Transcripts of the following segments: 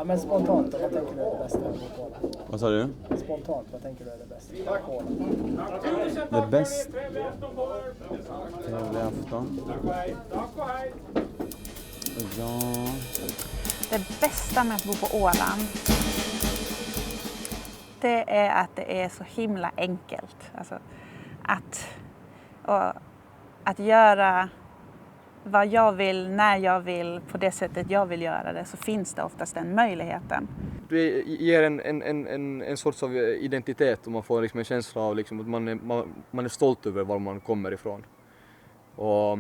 men spontant, vad tänker du är det bästa på Åland? Vad sa du? Spontant, vad tänker du är det bästa på Åland? Det bästa... Trevlig afton. Ja... Det bästa med att bo på Åland, det är att det är så himla enkelt. Alltså, att göra vad jag vill, när jag vill, på det sättet jag vill göra det, så finns det oftast den möjligheten. Det ger en sorts av identitet och man får liksom en känsla av liksom att man är stolt över var man kommer ifrån. Och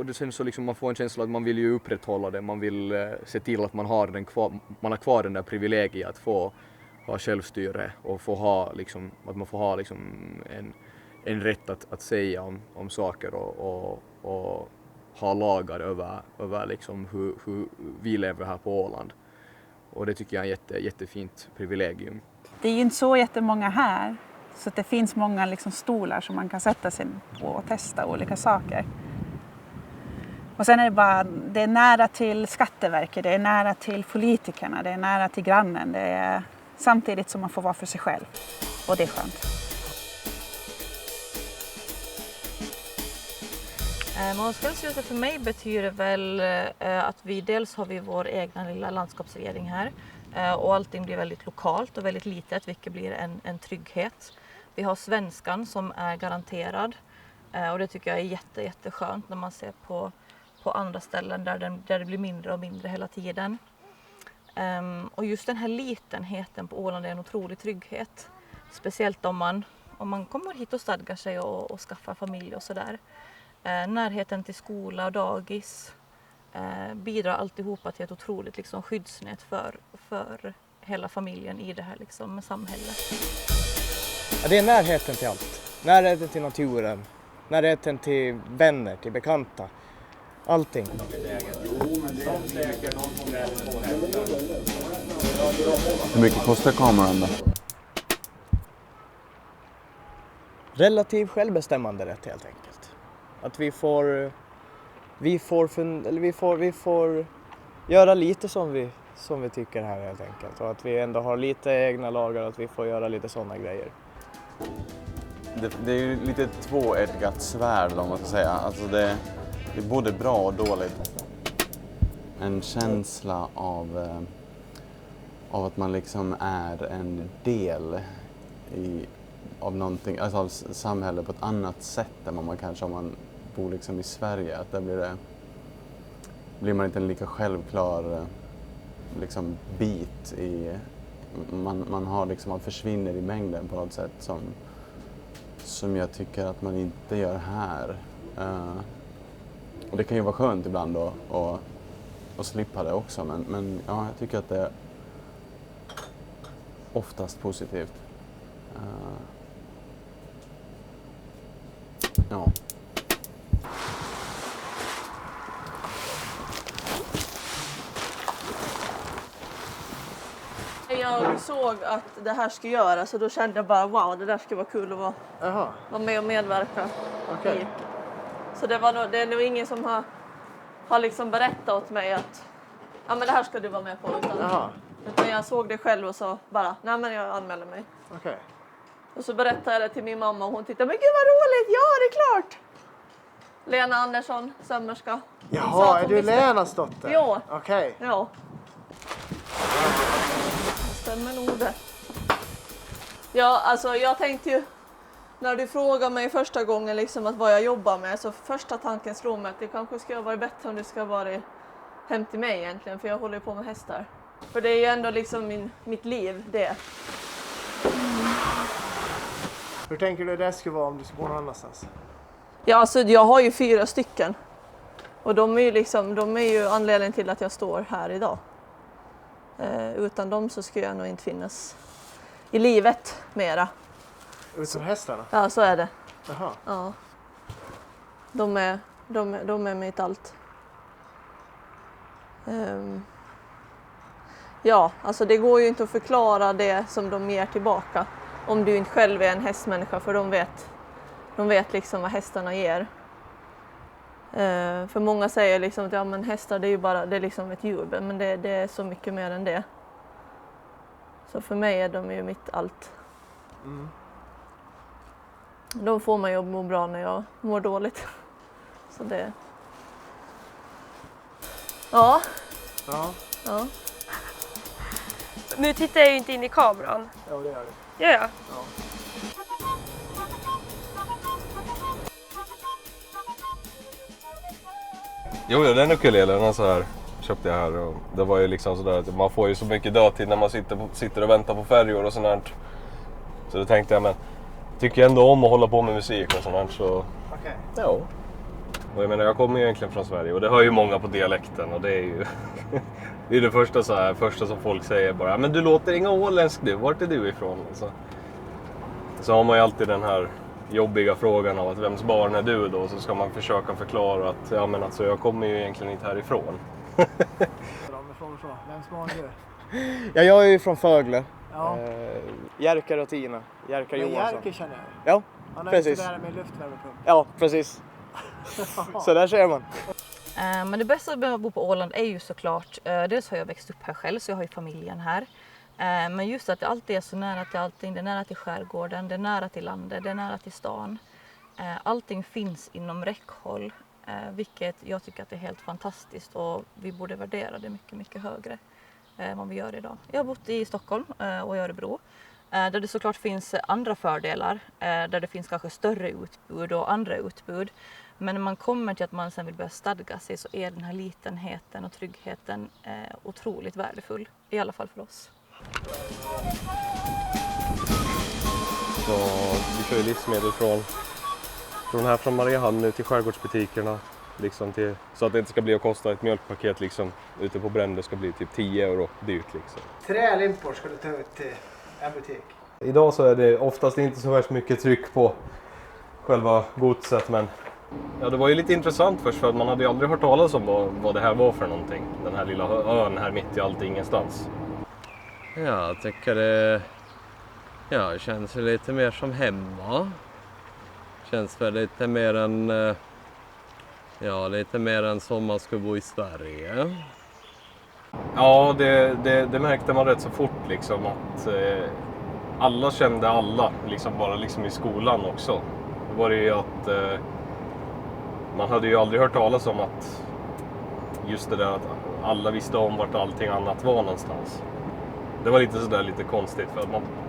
det sen så liksom man får en känsla att man vill ju upprätthålla det, man vill se till att man har kvar den där privilegiet att få ha självstyre och få ha liksom, att man får ha liksom en rätt att säga om saker och ha lagar över liksom hur vi lever här på Åland. Och det tycker jag är ett jättefint privilegium. Det är ju inte så jättemånga här, så att det finns många liksom stolar som man kan sätta sig på och testa olika saker. Och sen är det är nära till Skatteverket, det är nära till politikerna, det är nära till grannen. Det är samtidigt som man får vara för sig själv. Och det är skönt. Målsfältshuset för mig betyder väl att vi dels har vi vår egna lilla landskapsregering här och allting blir väldigt lokalt och väldigt litet, vilket blir en trygghet. Vi har svenskan som är garanterad och det tycker jag är jätteskönt när man ser på andra ställen där det blir mindre och mindre hela tiden. Och just den här litenheten på Åland är en otrolig trygghet. Speciellt om man kommer hit och stadgar sig och skaffar familj och sådär. Närheten till skola och dagis bidrar alltihopa till ett otroligt liksom, skyddsnät för hela familjen i det här liksom, samhället. Ja, det är närheten till allt. Närheten till naturen, närheten till vänner, till bekanta. Allting. Hur mycket kostar kameran då? Relativ självbestämmande rätt helt enkelt. Att vi får göra lite som vi tycker här helt enkelt. Och att vi ändå har lite egna lagar, att vi får göra lite sådana grejer. Det är ju lite tvåeggat svärd om man ska säga. Alltså det är både bra och dåligt. En känsla av att man liksom är en del av någonting, alltså av samhället på ett annat sätt än man kanske om man bor liksom i Sverige. Att där blir man inte en lika självklar liksom bit i, man har liksom, man försvinner i mängden på något sätt som jag tycker att man inte gör här. Och det kan ju vara skönt ibland att slippa det också, men ja, jag tycker att det är oftast positivt. Ja. Jag såg att det här ska göras så då kände jag bara wow, det där ska vara kul att vara med och medverka. Okay. Så det är nog ingen som har liksom berättat åt mig att ja, men det här ska du vara med på. Utan jag såg det själv och så bara, nej men jag anmäler mig. Okay. Och så berättade jag det till min mamma och hon tittade, men gud vad roligt, ja det är klart. Lena Andersson, sömmerska. Jaha, är du Lenas dotter? Ja. Okej. Ja. Stämmer nog det. Ja, alltså jag tänkte ju, när du frågade mig första gången liksom att vad jag jobbar med, så första tanken slog mig att det kanske skulle vara bättre om det ska vara hem till mig egentligen, för jag håller på med hästar. För det är ju ändå liksom mitt liv, det. Hur tänker du det skulle vara om du ska bo någon annanstans? Ja, alltså jag har ju 4 stycken. Och de är ju anledningen till att jag står här idag. Utan dem så skulle jag nog inte finnas i livet mera. Utan hästarna? Ja, så är det. Jaha. Ja. De är mitt allt. Ja, alltså det går ju inte att förklara det som de ger tillbaka om du inte själv är en hästmänniska, för de vet liksom vad hästarna ger. För många säger liksom att ja, men hästar det är ju bara det är liksom ett djur, men det är så mycket mer än det. Så för mig är de ju mitt allt. Mm. De får mig att må bra när jag mår dåligt. Så det... Ja. Ja. Nu tittar jag ju inte in i kameran. Ja, det gör det. Gör jag? Ja. Jo, den ukulelen så här köpte jag här och det var ju liksom sådär att man får ju så mycket dödtid när man sitter och väntar på färjor och sånt här. Så då tänkte jag, men tycker jag ändå om att hålla på med musik och sånt här, så Okej. ja. Och jag menar, jag kommer ju egentligen från Sverige och det hör ju många på dialekten och det är ju det är det första som folk säger bara, men du låter inga åländsk du, vart är du ifrån? Så har man ju alltid den här jobbiga frågan av att vems barn är du då, så ska man försöka förklara att ja, men alltså, jag kommer ju egentligen inte härifrån. Bra med frågor så. Vems barn är du? Ja, jag är ju från Fögle. Ja. Jerker och Tina. Jerker Men Johansson. Jerker känner jag. Ja, Han är precis. sådär med luftvärmepump. Ja, precis. Så där ser man. Men det bästa med att bo på Åland är ju såklart, dels har jag växt upp här själv så jag har ju familjen här. Men just att det alltid är så nära till allting, det är nära till skärgården, det är nära till landet, det är nära till stan. Allting finns inom räckhåll, vilket jag tycker att det är helt fantastiskt och vi borde värdera det mycket, mycket högre än vad vi gör idag. Jag har bott i Stockholm och i Örebro, där det såklart finns andra fördelar, där det finns kanske större utbud och andra utbud. Men när man kommer till att man sen vill börja stadga sig så är den här litenheten och tryggheten otroligt värdefull, i alla fall för oss. Så vi kör ju livsmedel från Mariehamn nu till skärgårdsbutikerna. Liksom till, så att det inte ska bli att kosta ett mjölkpaket liksom, ute på Brände ska bli typ 10 euro dyrt. Liksom. 3 limpor ska du ta ut till en butik. Idag så är det oftast inte så värst mycket tryck på själva godset, men ja, det var ju lite intressant först för att man hade ju aldrig hört talas om vad det här var för någonting. Den här lilla ön här mitt i allt ingenstans. Ja, jag tycker det känns lite mer som hemma. Känns väl lite mer än som man skulle bo i Sverige. Ja, det märkte man rätt så fort liksom att alla kände alla, liksom bara liksom i skolan också. Det var det ju att man hade ju aldrig hört talas om att just det där att alla visste om vart allting annat var någonstans. Det var lite sådär lite konstigt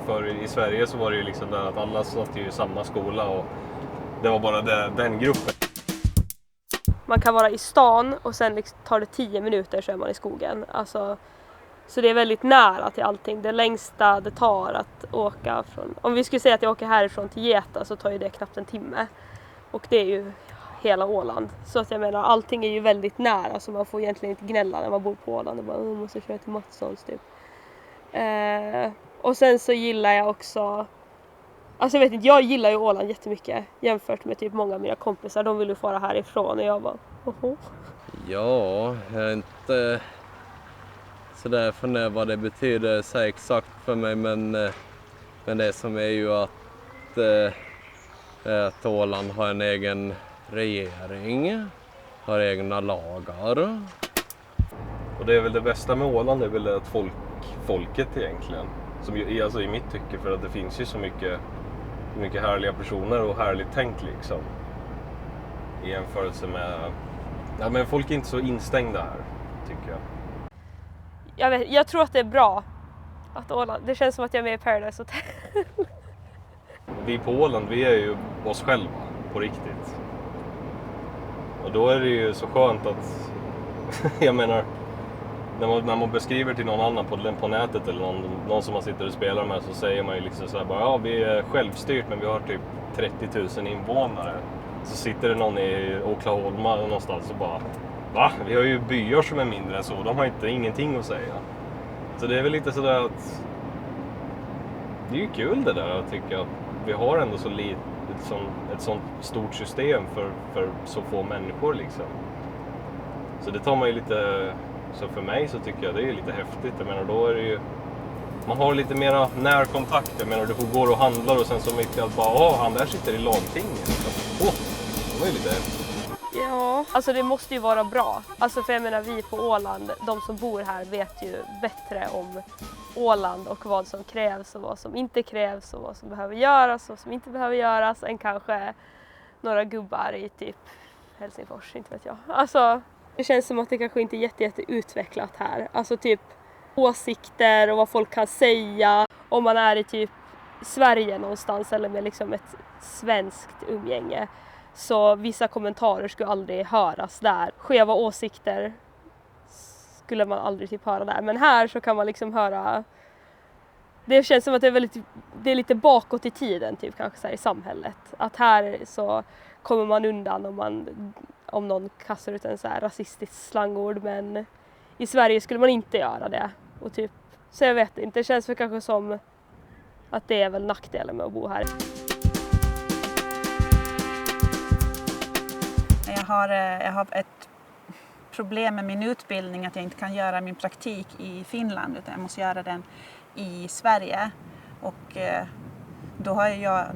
för i Sverige så var det ju liksom där att alla satt ju i samma skola och det var bara den gruppen. Man kan vara i stan och sen liksom tar det 10 minuter så är man i skogen. Alltså, så det är väldigt nära till allting. Det längsta det tar att åka från... Om vi skulle säga att jag åker härifrån till Geta så tar ju det knappt en timme. Och det är ju hela Åland. Så att jag menar, allting är ju väldigt nära. Så man får egentligen inte gnälla när man bor på Åland. Och bara, måste köra till Matssons typ. Och sen så gillar jag också... Alltså jag vet inte, jag gillar ju Åland jättemycket jämfört med typ många av mina kompisar. De vill ju fara härifrån och jag bara, oho. Ja, jag är inte sådär för vad det betyder så exakt för mig, men det som är ju att Åland har en egen regering, har egna lagar. Och det är väl det bästa med Åland, det är väl att folket egentligen. Som, alltså i mitt tycke, för att det finns ju så mycket härliga personer och härligt tänk liksom. I jämförelse med... Ja, men folk är inte så instängda här, tycker jag. Jag tror att det är bra att Åland, det känns som att jag är med i Paradise Hotel. Vi på Åland, vi är ju oss själva på riktigt. Och då är det ju så skönt att, jag menar, när man beskriver till någon annan på nätet eller någon som man sitter och spelar med, så säger man ju liksom så här bara, ja, vi är självstyrt men vi har typ 30 000 invånare. Så sitter det någon i Oklahoma någonstans och bara, va? Vi har ju byar som är mindre än så, de har ingenting att säga. Så det är väl lite sådär att det är ju kul det där, att tycka att vi har ändå så ett sånt stort system för så få människor liksom. Så det tar man ju lite, så för mig så tycker jag det är lite häftigt. Jag menar, då är det ju, man har lite mera närkontakt. Jag menar, du får gå och handla och sen så mitt i allt bara, han där sitter i lagtinget. Det var ju lite häftigt. Ja, alltså det måste ju vara bra. Alltså för jag menar vi på Åland, de som bor här vet ju bättre om Åland och vad som krävs och vad som inte krävs och vad som behöver göras och vad som inte behöver göras än kanske några gubbar i typ Helsingfors, inte vet jag. Alltså det känns som att det kanske inte är jätte utvecklat här. Alltså typ åsikter och vad folk kan säga om man är i typ Sverige någonstans eller med liksom ett svenskt umgänge. Så vissa kommentarer skulle aldrig höras där. Skeva åsikter skulle man aldrig typ höra där. Men här så kan man liksom höra. Det känns som att det är lite bakåt i tiden typ kanske så här, i samhället. Att här så kommer man undan om någon kastar ut en så här rasistisk slangord. Men i Sverige skulle man inte göra det. Och typ, så jag vet inte, det känns väl kanske som att det är väl nackdelen med att bo här. Jag har ett problem med min utbildning att jag inte kan göra min praktik i Finland utan jag måste göra den i Sverige. Och då har jag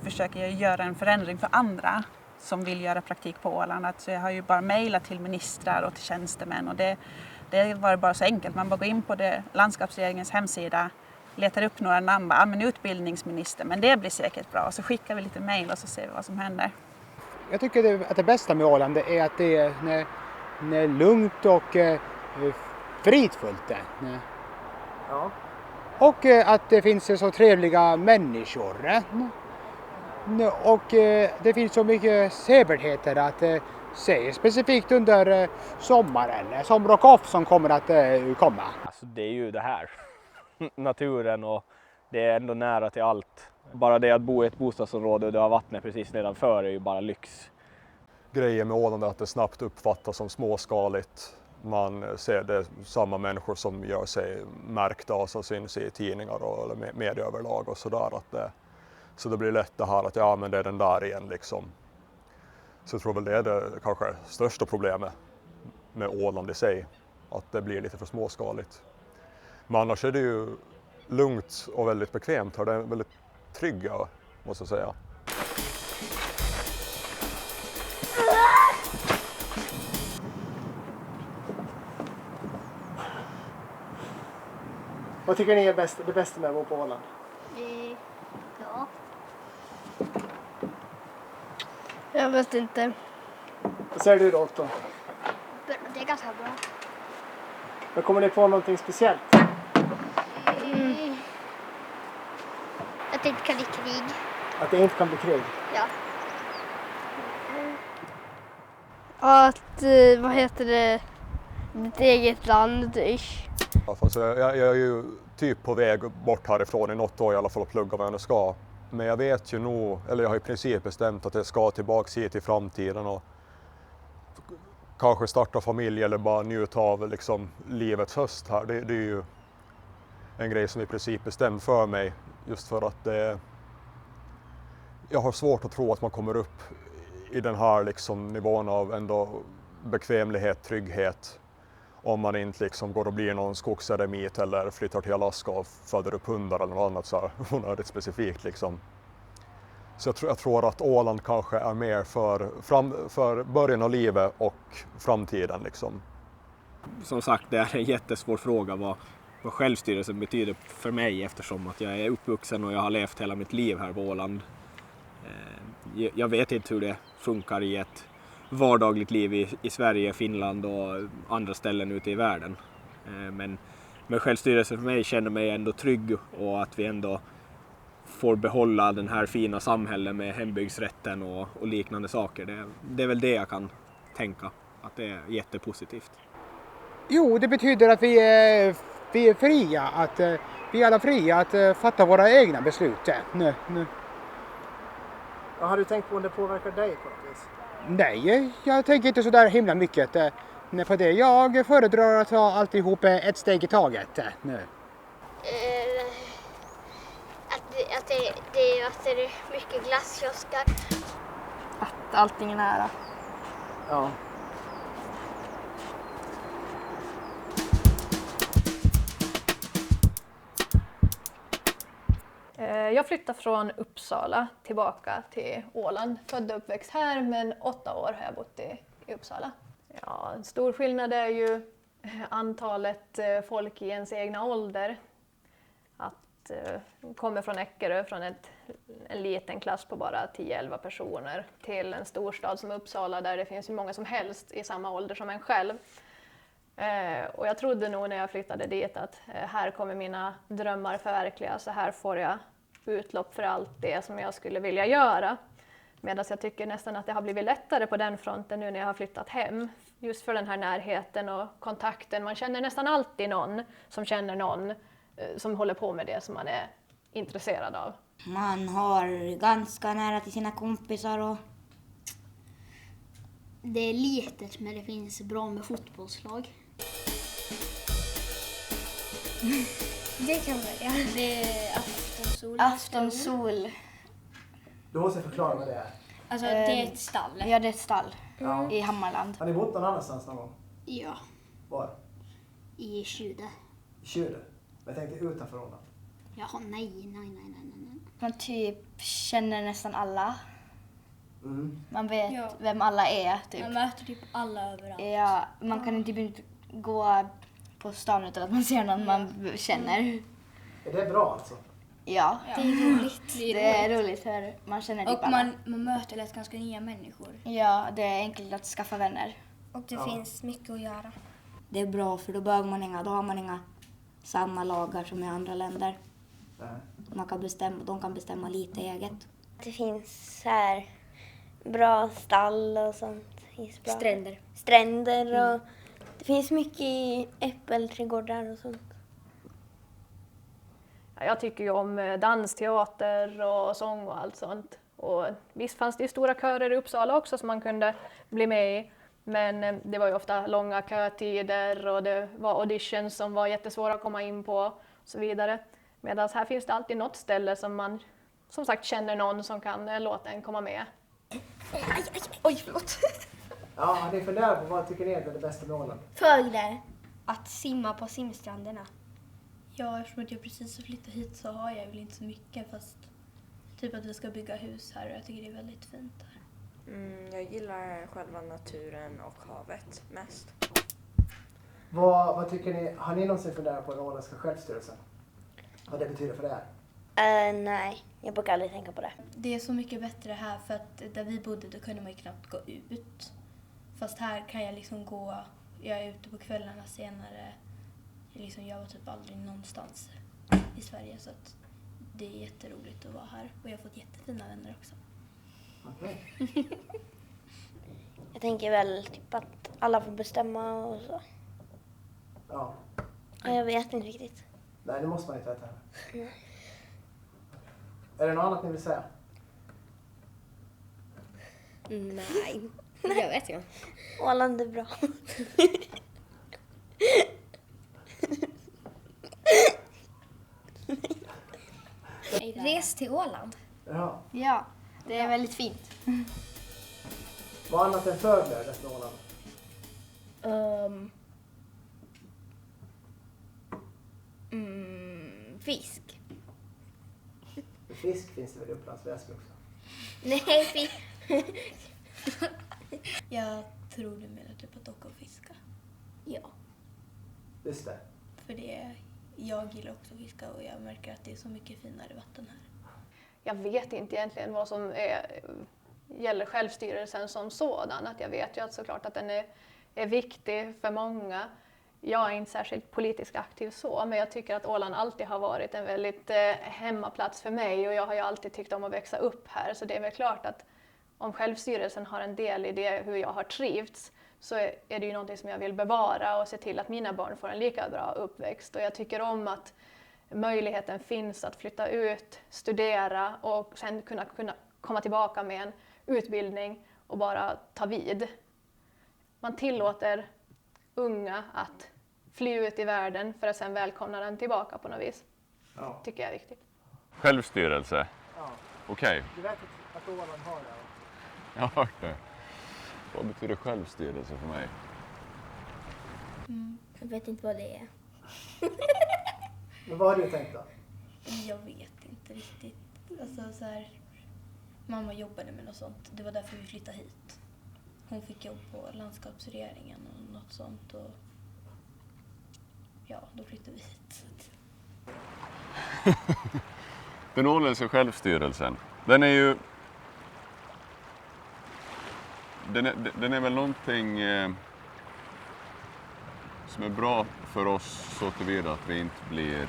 försöker jag göra en förändring för andra som vill göra praktik på Åland. Så jag har ju bara mejlat till ministrar och till tjänstemän och det var bara så enkelt. Man bara går in på landskapsregeringens hemsida, letar upp några namn, men utbildningsminister, men det blir säkert bra. Och så skickar vi lite mejl och så ser vi vad som händer. Jag tycker att det bästa med Åland är att det är lugnt och fridfullt. Ja. Och att det finns så trevliga människor. Och det finns så mycket sevärdheter att se, specifikt under sommaren, som Rock-Off som kommer att komma. Alltså det är ju det här, naturen, och det är ändå nära till allt. Bara det att bo i ett bostadsområde och det har vattnet precis nedanför är ju bara lyx. Grejen med Åland är att det snabbt uppfattas som småskaligt. Man ser det samma människor som gör sig märkta och som syns i tidningar och media överlag och sådär. Så det blir lätt det här att ja, men det är den där igen liksom. Så jag tror väl det är det kanske största problemet med Åland i sig. Att det blir lite för småskaligt. Men annars är det ju lugnt och väldigt bekvämt här. Det är väldigt trygga, måste jag säga. Vad tycker ni är det bästa med att bo på Åland? Ja. Jag vet inte. Vad säger du då, Otto? Det är ganska bra. Men kommer ni på någonting speciellt? Att det inte kan bli krig. Att det inte kan bli krig? Ja. Att, vad heter det, mitt eget land, ish. Alltså, jag är ju typ på väg bort härifrån i något år i alla fall och plugga vad jag nu ska. Men jag vet ju nog, eller jag har i princip bestämt att jag ska tillbaka hit i framtiden och kanske starta familj eller bara njuta av liksom livets höst här. Det är ju en grej som i princip bestämt för mig, just för att jag har svårt att tro att man kommer upp i den här liksom nivån av ändå bekvämlighet, trygghet, om man inte liksom går och blir någon skogseremit eller flyttar till Alaska och föder upp hundar eller något annat så här onödigt specifikt liksom. Så jag tror att Åland kanske är mer för början av livet och framtiden liksom. Som sagt, det är en jättesvår fråga vad självstyrelsen betyder för mig, eftersom att jag är uppvuxen och jag har levt hela mitt liv här på Åland. Jag vet inte hur det funkar i ett vardagligt liv i Sverige, Finland och andra ställen ute i världen. Men självstyrelsen för mig känner mig ändå trygg, och att vi ändå får behålla den här fina samhället med hembygdsrätten och liknande saker. Det är väl det jag kan tänka, att det är jättepositivt. Jo, det betyder att vi är fria, att vi är alla fria att fatta våra egna beslut. Nu. Ja, har du tänkt på om det påverkar dig på något vis? Nej, jag tänker inte så där himla mycket på det. Jag föredrar att ta alltihop ett steg i taget. Nu. Att det är mycket glasskiosker. Att allting är nära. Ja. Jag flyttade från Uppsala tillbaka till Åland. Född och uppväxt här, men 8 år har jag bott i Uppsala. Ja, en stor skillnad är ju antalet folk i ens egna ålder. Att kommer från Eckerö, från en liten klass på bara 10-11 personer, till en storstad som Uppsala där det finns hur många som helst i samma ålder som en själv. Och jag trodde nog när jag flyttade dit att här kommer mina drömmar förverkligas, så här får jag utlopp för allt det som jag skulle vilja göra. Medan jag tycker nästan att det har blivit lättare på den fronten nu när jag har flyttat hem. Just för den här närheten och kontakten. Man känner nästan alltid någon som känner någon som håller på med det som man är intresserad av. Man har ganska nära till sina kompisar och Det är litet, men det finns bra med fotbollslag. Det kan man göra. Det är aftonsol. Aftonsol. Du måste förklara vad det är. Alltså, det är ett stall. Ja, det är ett stall i Hammarland. Har ni bott någon annanstans någon gång? Ja, Var? i Tjude. I Tjude? Jag tänkte utanför Åland. Jaha, nej. Man typ känner nästan alla. Mm. Man vet vem alla är. Typ. Man möter typ alla överallt. Ja, man kan inte gå på stan utan att man ser någon man känner. Är det bra alltså? Ja. Det är roligt. Det är roligt för man känner typ Och man möter lätt ganska nya människor. Ja, det är enkelt att skaffa vänner. Och det finns mycket att göra. Det är bra för då behöver man då har man inga samma lagar som i andra länder. Man kan de kan bestämma lite eget. Det finns så här bra stall och sånt. Stränder och det finns mycket äppelträdgårdar och sånt. Jag tycker ju om dans, teater och sång och allt sånt. Och visst fanns det ju stora körer i Uppsala också som man kunde bli med i. Men det var ju ofta långa kötider och det var auditions som var jättesvåra att komma in på och så vidare. Medan här finns det alltid något ställe som man som sagt känner någon som kan låta en komma med. Oj, förlåt. Ja, ni funderar på vad tycker ni är det bästa med Åland? Fåglar. Att simma på simstranderna. Ja, eftersom att jag precis har flyttat hit så har jag väl inte så mycket, fast typ att vi ska bygga hus här och jag tycker det är väldigt fint här. Jag gillar själva naturen och havet mest. Vad tycker ni, har ni någonsin funderat på den åländska självstyrelsen? Vad det betyder för er? Nej, jag brukar aldrig tänka på det. Det är så mycket bättre här för att där vi bodde då kunde man ju knappt gå ut. Fast här kan jag liksom gå, jag är ute på kvällarna senare. Jag var typ aldrig någonstans i Sverige så att det är jätteroligt att vara här. Och jag har fått jättefina vänner också. Okay. Jag tänker väl typ att alla får bestämma och så. Ja. Jag vet inte riktigt. Nej, det måste man inte veta. Är det något annat ni vill säga? Nej, jag vet inte. Åland är bra. Res till Åland. Ja. Ja, det är väldigt fint. Vad annat än fåglar efter Åland? Fisk. Fisk finns det väl i Upplands Väsby också? Nej, fisk. Jag tror du menar typ att åka och fiska. Ja. Just det. För jag gillar också att fiska och jag märker att det är så mycket finare vatten här. Jag vet inte egentligen vad som gäller självstyrelsen som sådan. Att jag vet ju att såklart att den är viktig för många. Jag är inte särskilt politiskt aktiv så, men jag tycker att Åland alltid har varit en väldigt hemmaplats för mig och jag har ju alltid tyckt om att växa upp här. Så det är väl klart att om självstyrelsen har en del i det hur jag har trivts så är det ju någonting som jag vill bevara och se till att mina barn får en lika bra uppväxt. Och jag tycker om att möjligheten finns att flytta ut, studera och sen kunna komma tillbaka med en utbildning och bara ta vid. Man tillåter unga att fly ut i världen för att sen välkomna den tillbaka på något vis. Ja. Tycker jag är viktigt. Självstyrelse? Ja. Okej. Du vet att Åland har det? Jag har hört det. Vad betyder självstyrelse för mig? Jag vet inte vad det är. Men vad har du tänkt då? Jag vet inte riktigt. Alltså så här, mamma jobbade med något sånt. Det var därför vi flyttade hit. Hon fick jobb på landskapsregeringen och något sånt. Och ja, då flyttade vi hit. Den åländska självstyrelsen, den är ju... Den är väl någonting som är bra för oss så tillvida att vi inte blir...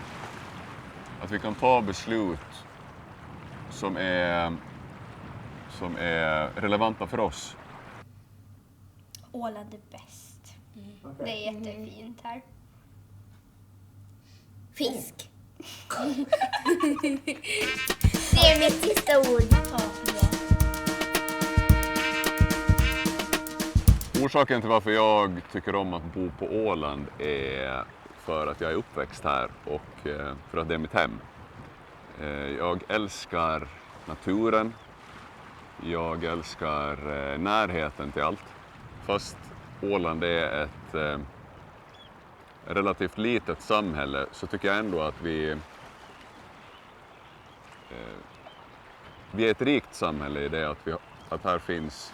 Att vi kan ta beslut som är relevanta för oss. Åland är bäst. Det är jättefint här. Fisk. Det är mitt sista ord. Orsaken till varför jag tycker om att bo på Åland är för att jag är uppväxt här och för att det är mitt hem. Jag älskar naturen. Jag älskar närheten till allt. Fast Åland är ett relativt litet samhälle så tycker jag ändå att vi är ett rikt samhälle i det att här finns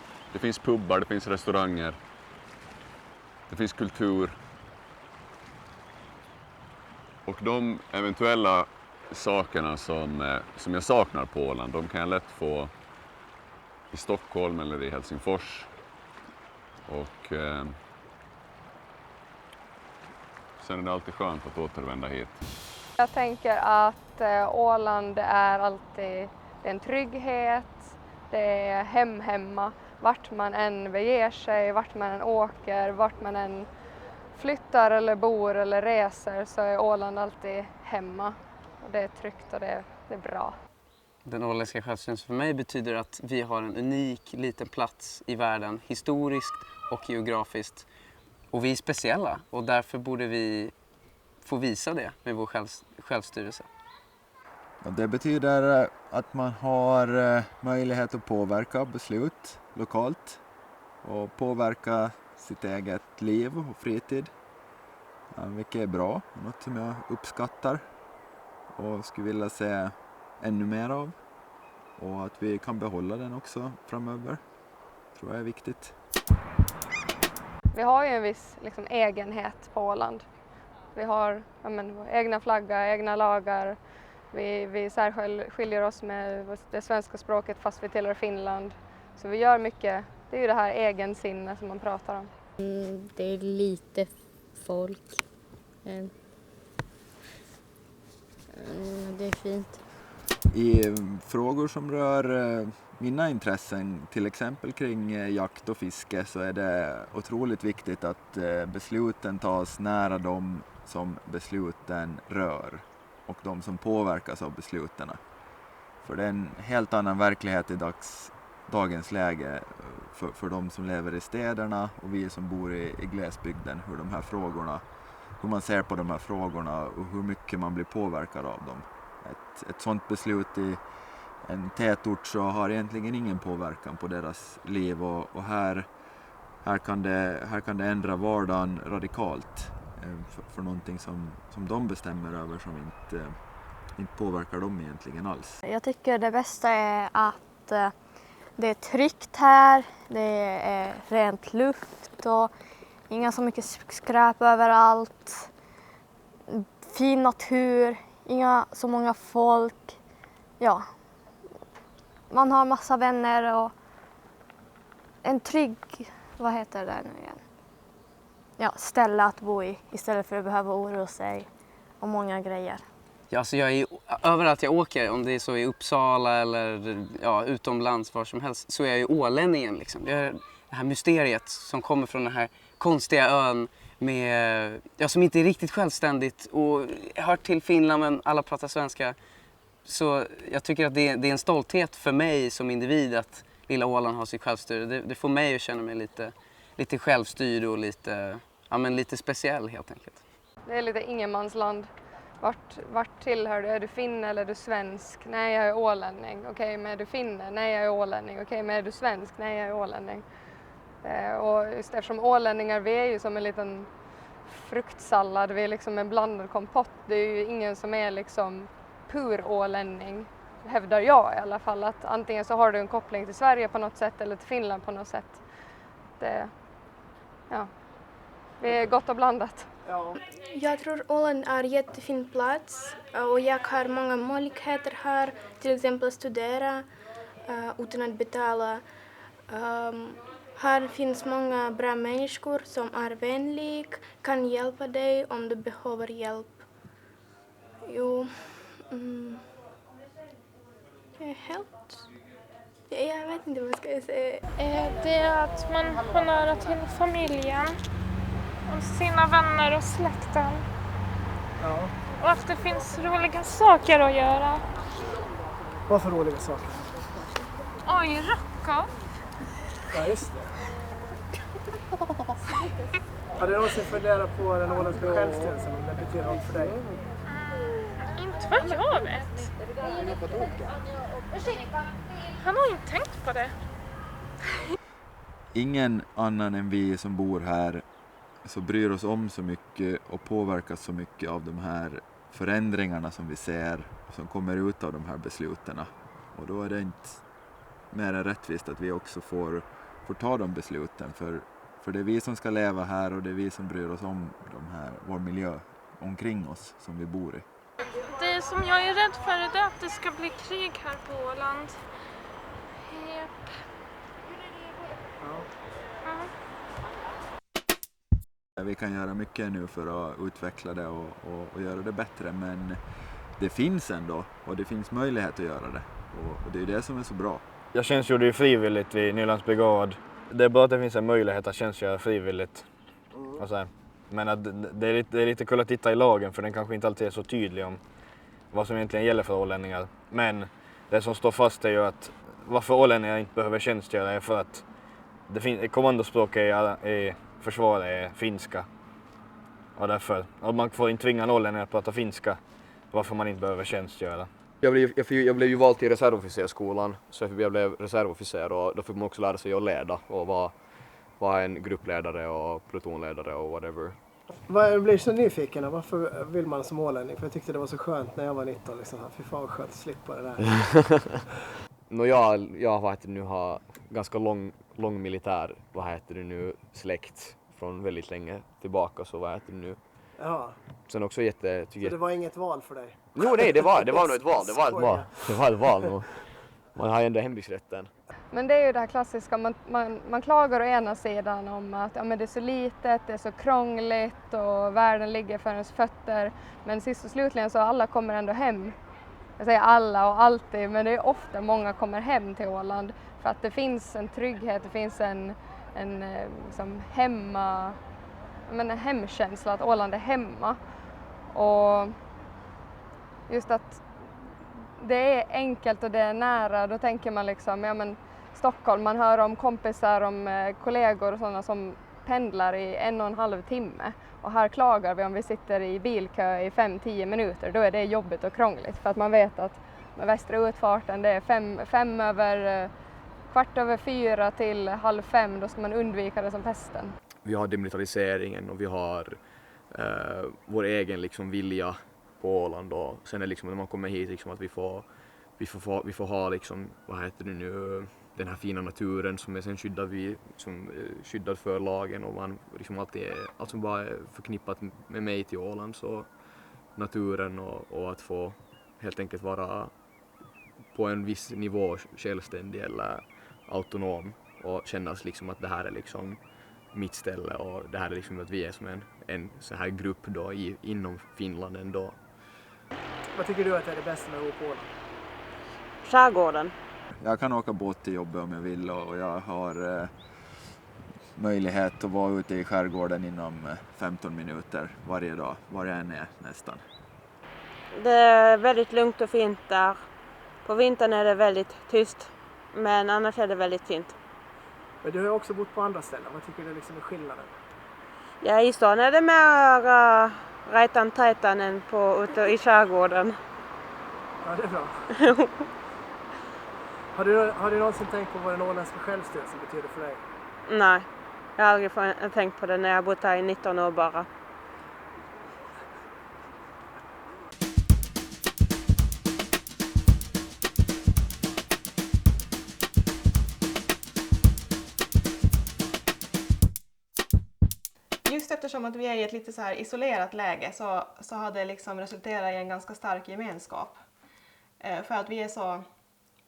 pubbar, det finns restauranger, det finns kultur. Och de eventuella sakerna som jag saknar på Åland, de kan jag lätt få i Stockholm eller i Helsingfors. Och sen är det alltid skönt att återvända hit. Jag tänker att Åland är alltid en trygghet, det är hemma. Vart man än beger sig, vart man än åker, vart man än flyttar eller bor eller reser så är Åland alltid hemma. Och det är tryggt och det är bra. Den åländska självstyrelsen för mig betyder att vi har en unik liten plats i världen, historiskt och geografiskt. Och vi är speciella och därför borde vi få visa det med vår självstyrelse. Det betyder att man har möjlighet att påverka beslut lokalt och påverka sitt eget liv och fritid. Vilket är bra, något som jag uppskattar och skulle vilja se ännu mer av. Och att vi kan behålla den också framöver tror jag är viktigt. Vi har ju en viss egenhet på Åland. Vi har vår egna flagga, egna lagar. Vi skiljer oss med det svenska språket fast vi tillhör Finland. Så vi gör mycket. Det är ju det här egensinne som man pratar om. Det är lite folk. Det är fint. I frågor som rör mina intressen, till exempel kring jakt och fiske, så är det otroligt viktigt att besluten tas nära de som besluten rör och de som påverkas av besluten. För det är en helt annan verklighet i dagens läge för de som lever i städerna och vi som bor i glesbygden, hur man ser på de här frågorna och hur mycket man blir påverkad av dem. Ett sådant beslut i en tätort så har egentligen ingen påverkan på deras liv och här kan det ändra vardagen radikalt för någonting som de bestämmer över som inte påverkar dem egentligen alls. Jag tycker det bästa är att det är tryggt här, det är rent luft och inga så mycket skräp överallt. Fin natur, inga så många folk. Ja, man har massa vänner och en trygg, vad heter det nu igen? Ja, ställe att bo i istället för att behöva oroa sig om många grejer. Ja, alltså överallt jag åker, om det är så i Uppsala eller utomlands, var som helst, så är jag ju ålänningen. Liksom. Det är det här mysteriet som kommer från den här konstiga ön som inte är riktigt självständigt och hör till Finland men alla pratar svenska. Så jag tycker att det är en stolthet för mig som individ att lilla Åland har sitt självstyre. Det får mig att känna mig lite självstyrd och lite speciell helt enkelt. Det är lite ingenmansland. Vart tillhör du? Är du finne eller är du svensk? Nej, jag är ålänning. Okej, men är du finne? Nej, jag är ålänning. Okej, men är du svensk? Nej, jag är ålänning. Och just eftersom ålänningar, vi är ju som en liten fruktsallad. Vi är liksom en blandad kompott. Det är ju ingen som är liksom pur ålänning. hävdar jag i alla fall, att antingen så har du en koppling till Sverige på något sätt eller till Finland på något sätt. Vi är gott och blandat. Ja. Jag tror Åland är en jättefin plats och jag har många möjligheter här, till exempel studera utan att betala. Här finns många bra människor som är vänliga, kan hjälpa dig om du behöver hjälp. Jag vet inte vad jag ska säga. Det är att man har nära till familjen och sina vänner och släkten. Ja. Och att det finns roliga saker att göra. Vad för roliga saker? Oj, rocka. Ja, just det. Har du någonsin funderat på den åländska självstyrelsen? Vad det betyder något för dig? Inte vad jag vet. Han har inte tänkt på det. Ingen annan än vi som bor här så bryr oss om så mycket och påverkas så mycket av de här förändringarna som vi ser och som kommer ut av de här besluten. Och då är det inte mer än rättvist att vi också får ta de besluten. För det är vi som ska leva här och det är vi som bryr oss om vår miljö omkring oss som vi bor i. Det som jag är rädd för är att det ska bli krig här på Åland. Yep. Vi kan göra mycket nu för att utveckla det och göra det bättre, men det finns ändå och det finns möjlighet att göra det och det är det som är så bra. Jag tjänstgjorde ju frivilligt vid Nylands brigad. Det är bara att det finns en möjlighet att tjänstgöra frivilligt. Men att det är lite kul att titta i lagen, för den kanske inte alltid är så tydlig om vad som egentligen gäller för ålänningar. Men det som står fast är ju att varför ålänningar inte behöver tjänstgöra är för att kommandospråk i försvaret är finska. Och därför, och man får inte tvinga en ålänningar att prata finska, varför man inte behöver tjänstgöra. Jag blev ju vald till reservofficerskolan, så jag blev reservofficer och då fick man också lära sig att leda och vara en gruppledare och plutonledare och whatever. Jag blir så nyfiken, varför vill man som ålänning? För jag tyckte det var så skönt när jag var 19, liksom. Fy fan vad skönt att slippa det där. Jag nu har ganska lång militär släkt från väldigt länge tillbaka, så nu. Ja. Sen också Så det var inget val för dig? Jo, nej, det var nog ett val. Det var ett val. Man har ju ändå hembygdsrätten. Men det är ju det här klassiska, man klagar å ena sidan om att men det är så litet, det är så krångligt och världen ligger för ens fötter. Men sist och slutligen så alla kommer ändå hem. Jag säger alla och alltid, men det är ofta många kommer hem till Åland för att det finns en trygghet, det finns en liksom en hemkänsla, att Åland är hemma. Och just att det är enkelt och det är nära, då tänker man liksom, Stockholm, man hör om kompisar, om kollegor och sådana som pendlar i 1,5 timme. Och här klagar vi om vi sitter i bilkö i 5-10 minuter, då är det jobbigt och krångligt. För att man vet att med västra utfarten, det är 4:15 till 4:30, då ska man undvika det som pesten. Vi har demilitariseringen och vi har vår egen vilja på Åland, och sen är det när man kommer hit att vi får ha den här fina naturen som är sen skyddad för lagen, och man allt som bara är förknippat med mig till Åland, så naturen och att få helt enkelt vara på en viss nivå självständig eller autonom och kännas att det här är mitt ställe, och det här är att vi är som en så här grupp då inom Finland ändå. Vad tycker du att är det bästa med att bo på Åland? Skärgården. Jag kan åka båt till jobbet om jag vill, och jag har möjlighet att vara ute i skärgården inom 15 minuter varje dag, var jag än är nästan. Det är väldigt lugnt och fint där. På vintern är det väldigt tyst, men annars är det väldigt fint. Men du har ju också bott på andra ställen. Vad tycker du är skillnaden? Ja, i stan är det mer rajtan-tajtan än ute i skärgården. Ja, det är bra. Har du någonsin tänkt på vad den åländska självstyrelsen betyder för dig? Nej, jag har aldrig tänkt på det när jag har bott här i 19 år bara. just eftersom att vi är i ett lite så här isolerat läge så har det liksom resulterat i en ganska stark gemenskap. För att vi är så,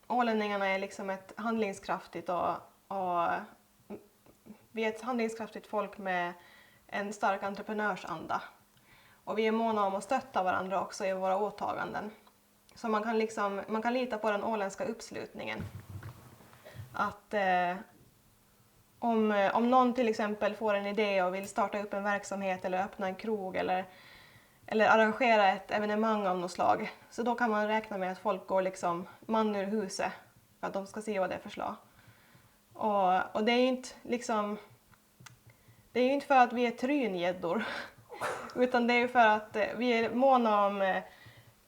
ålänningarna är liksom ett handlingskraftigt och vi är ett handlingskraftigt folk med en stark entreprenörsanda. Och vi är måna om att stötta varandra också i våra åtaganden. Så man kan lita på den åländska uppslutningen. Att om någon till exempel får en idé och vill starta upp en verksamhet eller öppna en krog eller arrangera ett evenemang av något slag, så då kan man räkna med att folk går liksom man ur huset för att de ska se vad det är för slag. Och det är ju inte liksom, det är ju inte för att vi är tryngäddor utan det är ju för att vi är måna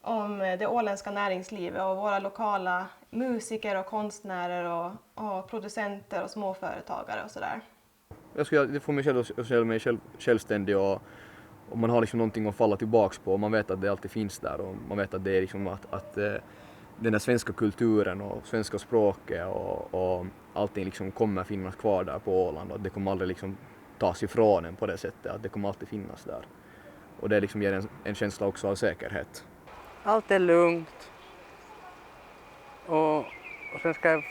om det åländska näringslivet och våra lokala musiker och konstnärer och producenter och småföretagare och sådär. Det får mig själv att känna mig självständig och man har liksom någonting att falla tillbaks på och man vet att det alltid finns där och man vet att det är liksom att den där svenska kulturen och svenska språket och allting liksom kommer finnas kvar där på Åland och det kommer aldrig liksom tas ifrån en på det sättet, att det kommer alltid finnas där. Och det liksom ger en känsla också av säkerhet. Allt är lugnt. Och sen ska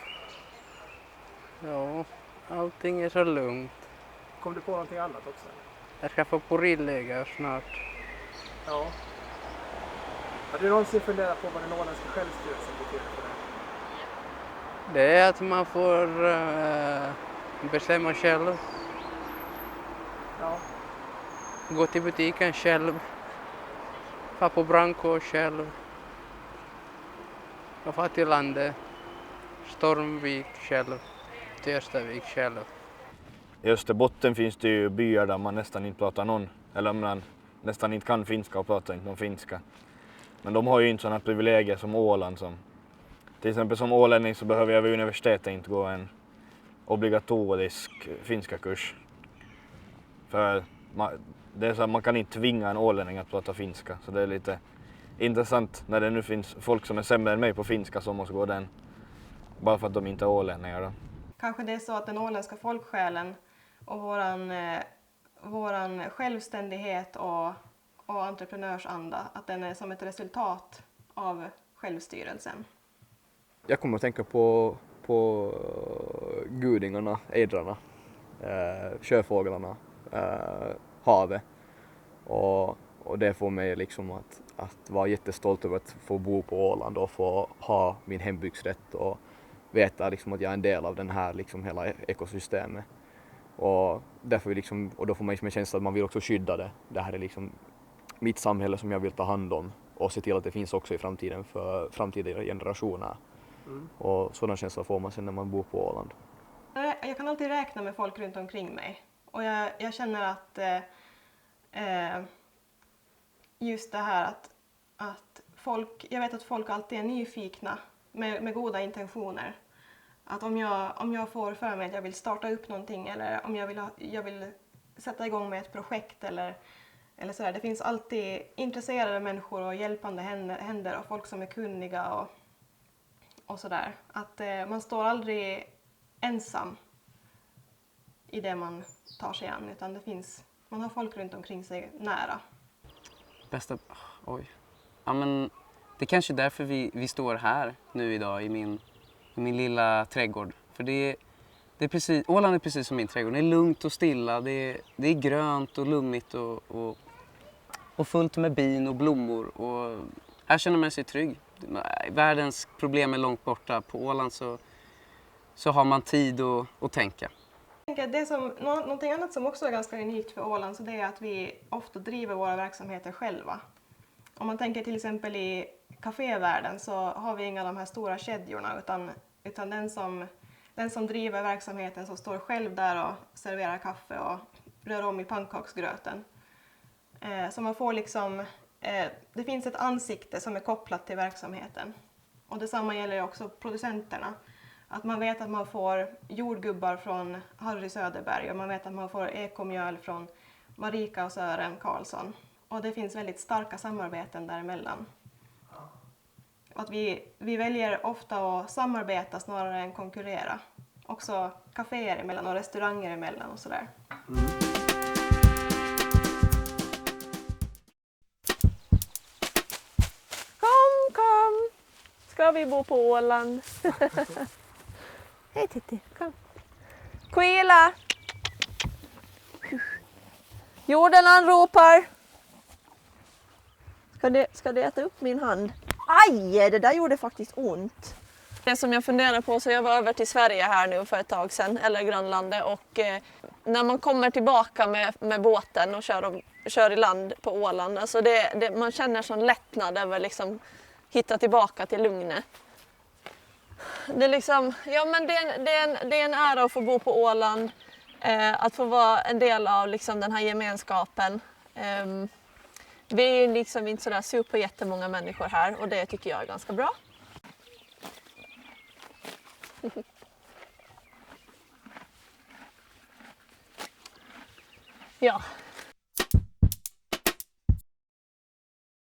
allting är så lugnt. Kom du på någonting annat också? Jag ska få porrilläger snart. Ja. Har du någonsin funderat på vad den åländska självstyrelsen betyder för dig? Det är att man får bestämma själv. Ja. Gå till butiken själv. Få på brandkår själv. Och få till landet. Stormvik själv. Törstavik själv. I Österbotten finns det ju byar där man nästan inte pratar någon, eller man nästan inte kan finska och pratar inte någon finska. Men de har ju inte sådana privilegier som Åland. Till exempel som ålänning så behöver jag vid universitetet inte gå en obligatorisk finska kurs. För det är så att man kan inte tvinga en ålänning att prata finska. Så det är lite intressant när det nu finns folk som är sämre än mig på finska som måste gå den. Bara för att de inte är ålänningar då. Kanske det är så att den åländska folksjälen och våran självständighet och entreprenörsanda, att den är som ett resultat av självstyrelsen. Jag kommer att tänka på gudingarna, edrarna, sjöfåglarna, havet och det får mig liksom att vara jättestolt över att få bo på Åland och få ha min hembygdsrätt och veta liksom att jag är en del av den här liksom hela ekosystemet. Och därför liksom, och då får man liksom en känsla att man vill också skydda det. Det här är liksom mitt samhälle som jag vill ta hand om och se till att det finns också i framtiden för framtida generationer. Och sådan känsla får man sen när man bor på Åland. Jag kan alltid räkna med folk runt omkring mig och jag känner att just det här att folk, jag vet att folk alltid är nyfikna med goda intentioner. Att om jag får för mig att jag vill starta upp någonting eller om jag vill sätta igång med ett projekt eller sådär. Det finns alltid intresserade människor och hjälpande händer och folk som är kunniga och sådär. Att man står aldrig ensam i det man tar sig an utan man har folk runt omkring sig nära. Bästa, ja men det är kanske är därför vi står här nu idag i min lilla trädgård. För det är precis, Åland är precis som min trädgård. Det är lugnt och stilla, det är grönt och lummigt och fullt med bin och blommor. Och här känner man sig trygg. Världens problem är långt borta. På Åland så har man tid att tänka. Någonting annat som också är ganska unikt för Åland så det är att vi ofta driver våra verksamheter själva. Om man tänker till exempel i kafévärlden så har vi inga av de här stora kedjorna utan den som driver verksamheten som står själv där och serverar kaffe och rör om i pannkaksgröten. Så man får liksom, det finns ett ansikte som är kopplat till verksamheten. Och detsamma gäller också producenterna. Att man vet att man får jordgubbar från Harry Söderberg och man vet att man får ekomjöl från Marika och Sören Karlsson. Och det finns väldigt starka samarbeten däremellan. Att vi väljer ofta att samarbeta snarare än konkurrera. Också kaféer emellan och restauranger emellan och sådär. ska vi bo på Åland? Hej Titti, kom. Quila! Jorden anropar. Ska det äta upp min hand? Aj, det där gjorde faktiskt ont. Det som jag funderar på, så jag var över till Sverige här nu för ett tag sedan, eller grannlandet, och när man kommer tillbaka med båten och kör i land på Åland, alltså man känner sån lättnad över liksom hitta tillbaka till lugnet. Det är liksom, ja men det är en ära att få bo på Åland, att få vara en del av liksom den här gemenskapen. Vi är liksom inte sådär super jättemånga människor här, och det tycker jag är ganska bra. Ja.